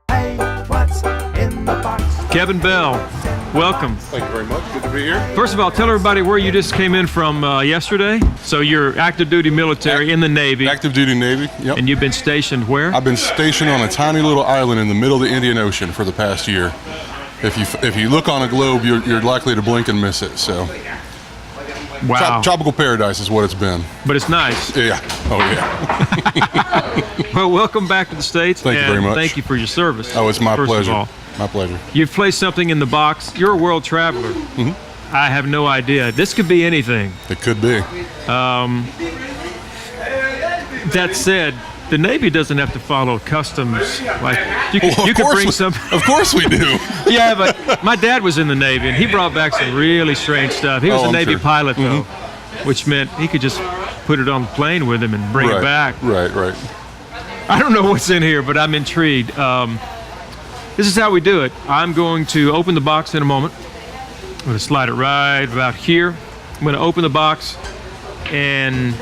Hey, what's in the box? Kevin Bell, welcome. Thank you very much. Good to be here. First of all, tell everybody where you just came in from yesterday. So you're active duty military in the Navy. Active duty Navy, yep. And you've been stationed where? I've been stationed on a tiny little island in the middle of the Indian Ocean for the past year. If you look on a globe, you're likely to blink and miss it. So, wow. Tropical paradise is what it's been. But it's nice. Yeah. Oh yeah. Well, welcome back to the States. Thank you very much. Thank you for your service. Oh, it's my first pleasure. Of all. My pleasure. You've placed something in the box. You're a world traveler. Mm-hmm. I have no idea. This could be anything. It could be. That said, the Navy doesn't have to follow customs. Like you could bring some. Of course we do. Yeah, but my dad was in the Navy, and he brought back some really strange stuff. He was a Navy pilot, though, which meant he could just put it on the plane with him and bring it back. Right. I don't know what's in here, but I'm intrigued. This is how we do it. I'm going to open the box in a moment. I'm going to slide it right about here. I'm going to open the box and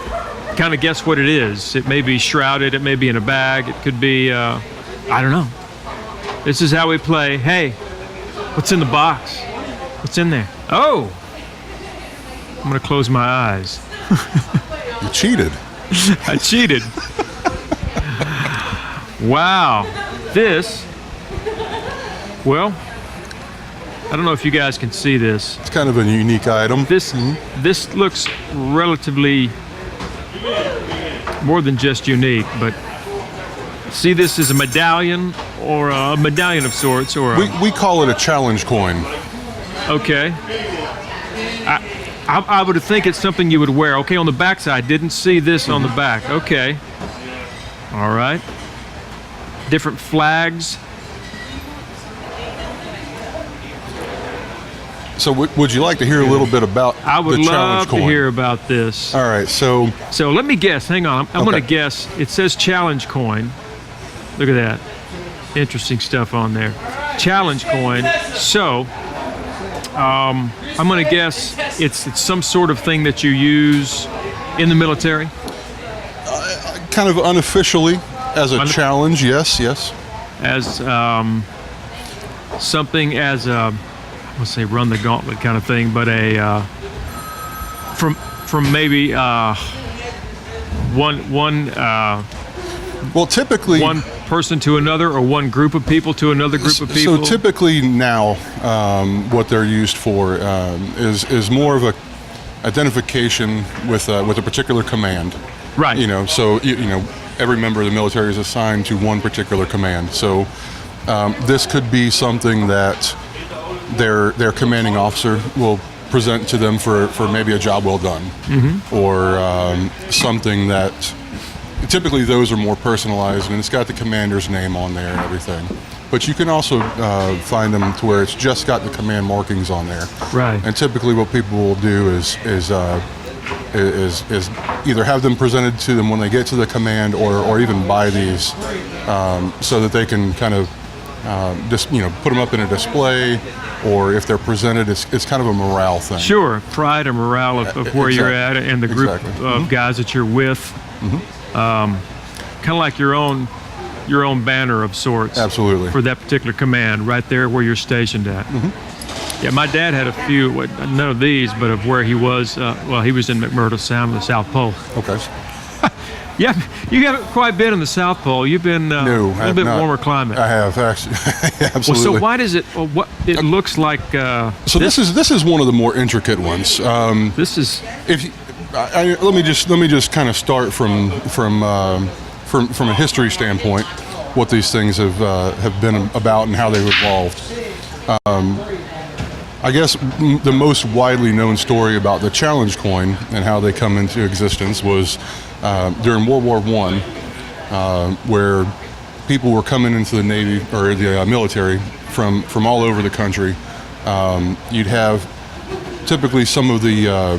kind of guess what it is. It may be shrouded. It may be in a bag. It could be, I don't know. This is how we play. Hey, what's in the box? What's in there? Oh, I'm going to close my eyes. You cheated. I cheated. Wow. This, well, I don't know if you guys can see this. It's kind of a unique item. This looks relatively more than just unique, but see this as a medallion or a medallion of sorts, or We call it a challenge coin. Okay. I would think it's something you would wear. Okay, on the back side, didn't see this on the back. Okay. All right. Different flags. So would you like to hear a little bit about the challenge coin? I would love to hear about this. All right, so let me guess. Hang on. I'm going to guess. It says challenge coin. Look at that. Interesting stuff on there. Challenge coin. So I'm going to guess it's some sort of thing that you use in the military. kind of unofficially as a challenge, yes. As something as a, let's say, run the gauntlet kind of thing, but a from maybe well, typically one person to another, or one group of people to another group of people. So typically now, what they're used for is more of a identification with a particular command. Right. So every member of the military is assigned to one particular command. So this could be something that their commanding officer will present to them for maybe a job well done, or something that typically those are more personalized, and it's got the commander's name on there and everything. But you can also find them to where it's just got the command markings on there. Right. And typically what people will do is either have them presented to them when they get to the command, or even buy these so that they can kind of just put them up in a display, or if they're presented, it's kind of a morale thing. Sure, pride and morale of where you're at and the group of guys that you're with. Kind of like your own banner of sorts. Absolutely. For that particular command, right there where you're stationed at. Yeah, my dad had a few, none of these, but of where he was. He was in McMurdo Sound, the South Pole. Okay. Yeah, you haven't quite been in the South Pole. You've been a little bit warmer climate. I have, actually. Absolutely. Well, so why does it? What it looks like? So this is one of the more intricate ones. This is. Let me just kind of start from a history standpoint, what these things have been about and how they've evolved. I guess the most widely known story about the challenge coin and how they come into existence was during World War I, where people were coming into the Navy or the military from all over the country. You'd have typically some of the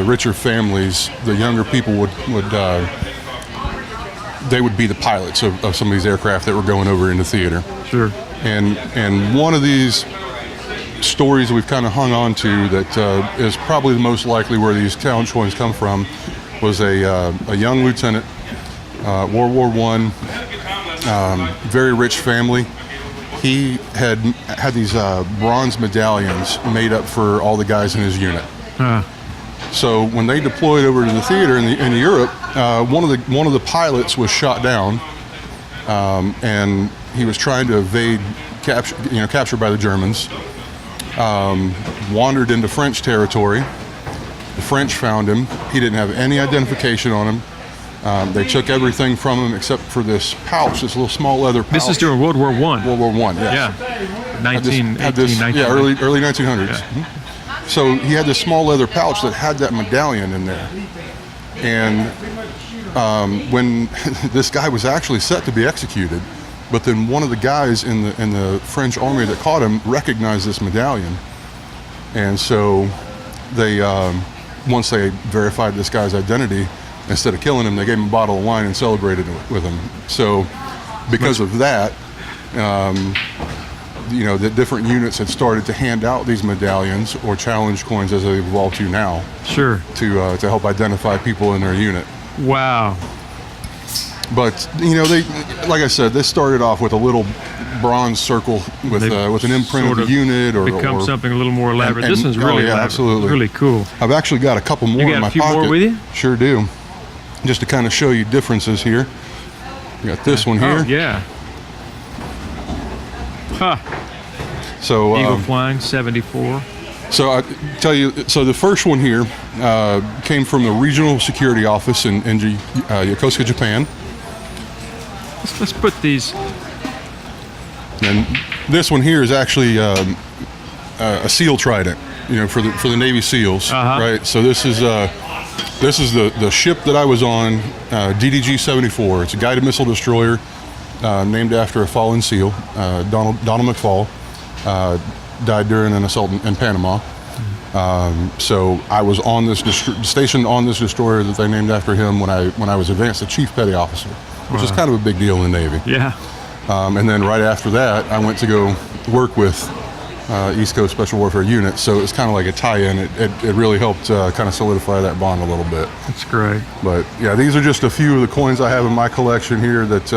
richer families, the younger people would be the pilots of some of these aircraft that were going over into theater. Sure. And one of these stories that we've kind of hung on to that is probably the most likely where these challenge coins come from was a young lieutenant World War I, very rich family. He had these bronze medallions made up for all the guys in his unit. So when they deployed over to the theater in Europe, one of the pilots was shot down, and he was trying to evade capture by the Germans. Wandered into French territory. The French found him. He didn't have any identification on him. They took everything from him except for this pouch, this little small leather pouch. This is during World War I. World War I, yes. Yeah. 1918. Yeah, early 1900s. Yeah. So he had this small leather pouch that had that medallion in there. And when this guy was actually set to be executed, but then one of the guys in the French army that caught him recognized this medallion. And so they, once they verified this guy's identity, instead of killing him, they gave him a bottle of wine and celebrated with him. So because of that, the different units had started to hand out these medallions or challenge coins, as they've evolved to now. Sure. To help identify people in their unit. Wow. But they, like I said, this started off with a little bronze circle with an imprint of the unit, or become something a little more elaborate. This one's really elaborate. Absolutely, it's really cool. I've actually got a couple more in my pocket. You got a few more with you? Sure do. Just to kind of show you differences here. You got this one here. Oh, yeah. Huh. So Eagle Flying 74. So I tell you, so the first one here came from the regional security office in Yokosuka, Japan. Let's put these. And this one here is actually a SEAL trident, for the Navy SEALs, right? So this is the ship that I was on, DDG-74. It's a guided missile destroyer named after a fallen SEAL, Donald McFall. Died during an assault in Panama. So I was on this stationed on this destroyer that they named after him when I was advanced to Chief Petty Officer, which is kind of a big deal in the Navy. Yeah. And then right after that, I went to go work with East Coast Special Warfare Unit. So it's kind of like a tie-in. It really helped kind of solidify that bond a little bit. That's great. But yeah, these are just a few of the coins I have in my collection here that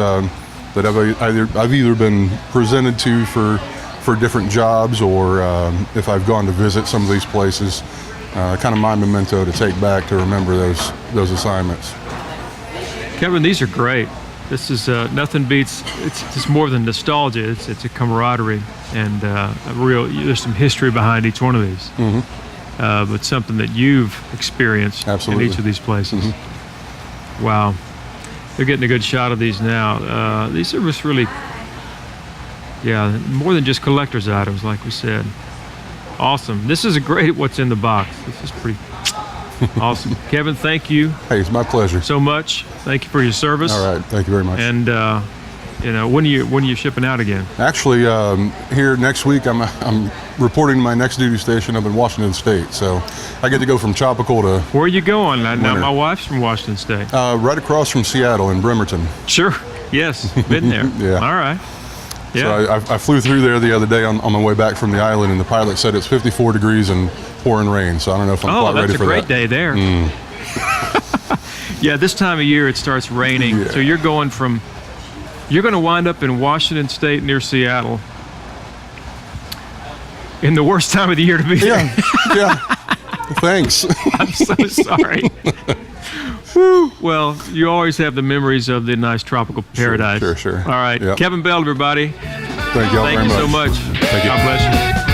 I've either been presented to for different jobs, or if I've gone to visit some of these places, kind of my memento to take back to remember those assignments. Kevin, these are great. This is nothing beats. It's just more than nostalgia. It's a camaraderie, and there's some history behind each one of these. Mm-hmm. But something that you've experienced Absolutely. in each of these places. Mm-hmm. Wow, they're getting a good shot of these now. These are just really. Yeah, more than just collector's items, like we said. Awesome. This is a great what's in the box. This is pretty awesome. Kevin, thank you. Hey, it's my pleasure. So much. Thank you for your service. All right, thank you very much. And when are you shipping out again? Actually, here next week, I'm reporting to my next duty station up in Washington State. So I get to go from tropical to. Where are you going? Now winter. my wife's from Washington State. Right across from Seattle in Bremerton. Sure. Yes. Been there. Yeah. All right. Yeah. So I flew through there the other day on my way back from the island, and the pilot said it's 54 degrees and pouring rain. So I don't know if I'm quite ready for that. Oh, that's a great day there. Yeah, this time of year it starts raining. Yeah. So you're going to wind up in Washington State near Seattle in the worst time of the year to be there. Yeah. Thanks. I'm so sorry. Woo. Well, you always have the memories of the nice tropical paradise. Sure. All right. Yep. Kevin Bell, everybody. Thank you all very Thank you much. so much. Thank you. God bless you.